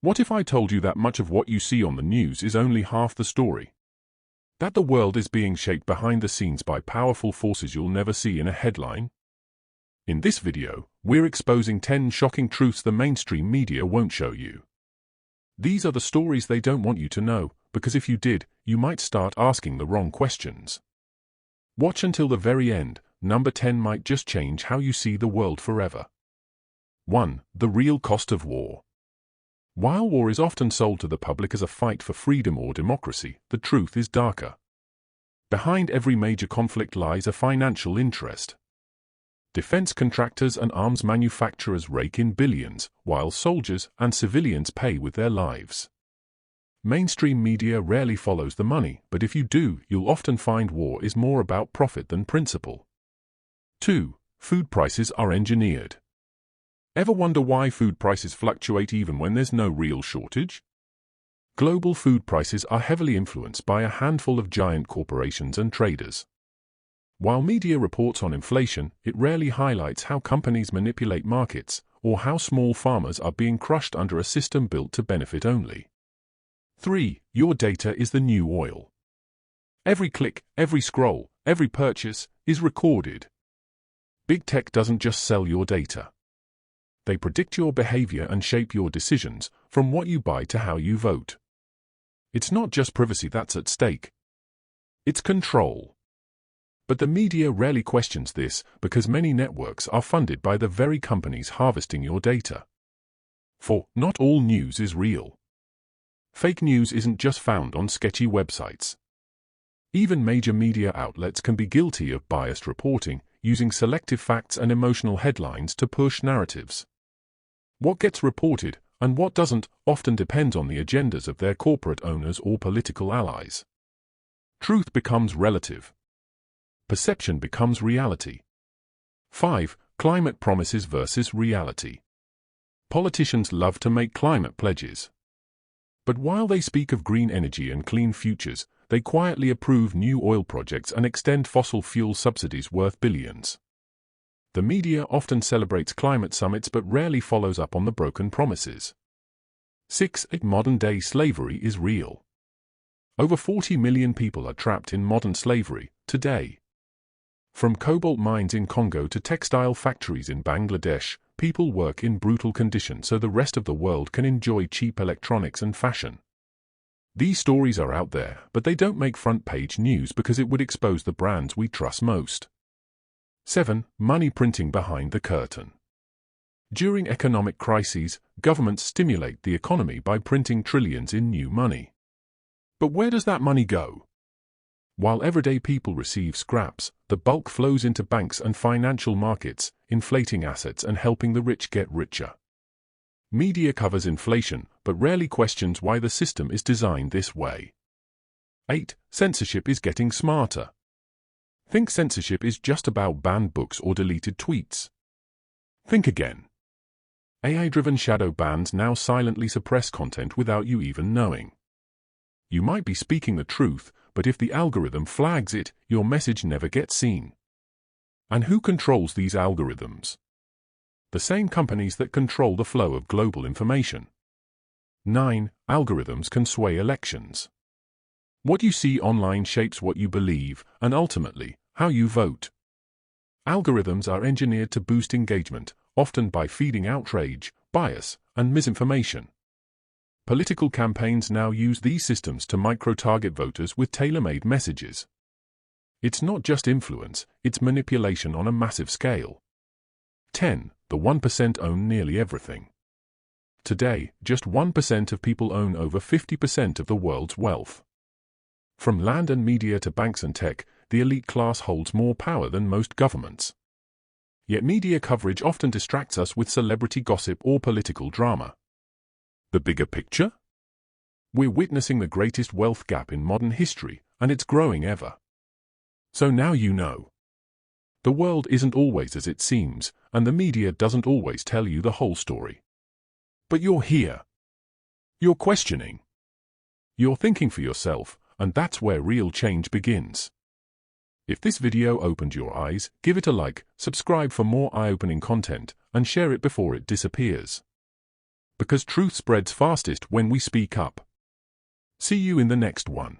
What if I told you that much of what you see on the news is only half the story? That the world is being shaped behind the scenes by powerful forces you'll never see in a headline? In this video, we're exposing 10 shocking truths the mainstream media won't show you. These are the stories they don't want you to know, because if you did, you might start asking the wrong questions. Watch until the very end. Number 10 might just change how you see the world forever. 1. The real cost of war. While war is often sold to the public as a fight for freedom or democracy, the truth is darker. Behind every major conflict lies a financial interest. Defense contractors and arms manufacturers rake in billions, while soldiers and civilians pay with their lives. Mainstream media rarely follows the money, but if you do, you'll often find war is more about profit than principle. 2. Food prices are engineered. Ever wonder why food prices fluctuate even when there's no real shortage? Global food prices are heavily influenced by a handful of giant corporations and traders. While media reports on inflation, it rarely highlights how companies manipulate markets, or how small farmers are being crushed under a system built to benefit only. 3. Your data is the new oil. Every click, every scroll, every purchase is recorded. Big tech doesn't just sell your data. They predict your behavior and shape your decisions, from what you buy to how you vote. It's not just privacy that's at stake. It's control. But the media rarely questions this, because many networks are funded by the very companies harvesting your data. 4. Not all news is real. Fake news isn't just found on sketchy websites. Even major media outlets can be guilty of biased reporting, using selective facts and emotional headlines to push narratives. What gets reported, and what doesn't, often depends on the agendas of their corporate owners or political allies. Truth becomes relative. Perception becomes reality. 5. Climate promises versus reality. Politicians love to make climate pledges. But while they speak of green energy and clean futures, they quietly approve new oil projects and extend fossil fuel subsidies worth billions. The media often celebrates climate summits but rarely follows up on the broken promises. 6. Modern-day slavery is real. Over 40 million people are trapped in modern slavery today. From cobalt mines in Congo to textile factories in Bangladesh, people work in brutal conditions so the rest of the world can enjoy cheap electronics and fashion. These stories are out there, but they don't make front-page news because it would expose the brands we trust most. 7. Money printing behind the curtain. During economic crises, governments stimulate the economy by printing trillions in new money. But where does that money go? While everyday people receive scraps, the bulk flows into banks and financial markets, inflating assets and helping the rich get richer. Media covers inflation, but rarely questions why the system is designed this way. 8. Censorship is getting smarter. Think censorship is just about banned books or deleted tweets. Think again. AI-driven shadow bans now silently suppress content without you even knowing. You might be speaking the truth, but if the algorithm flags it, your message never gets seen. And who controls these algorithms? The same companies that control the flow of global information. 9. Algorithms can sway elections. What you see online shapes what you believe, and ultimately, how you vote. Algorithms are engineered to boost engagement, often by feeding outrage, bias, and misinformation. Political campaigns now use these systems to micro-target voters with tailor-made messages. It's not just influence, it's manipulation on a massive scale. 10. The 1% own nearly everything. Today, just 1% of people own over 50% of the world's wealth. From land and media to banks and tech, the elite class holds more power than most governments. Yet media coverage often distracts us with celebrity gossip or political drama. The bigger picture? We're witnessing the greatest wealth gap in modern history, and it's growing ever. So now you know. The world isn't always as it seems, and the media doesn't always tell you the whole story. But you're here. You're questioning. You're thinking for yourself, and that's where real change begins. If this video opened your eyes, give it a like, subscribe for more eye-opening content, and share it before it disappears. Because truth spreads fastest when we speak up. See you in the next one.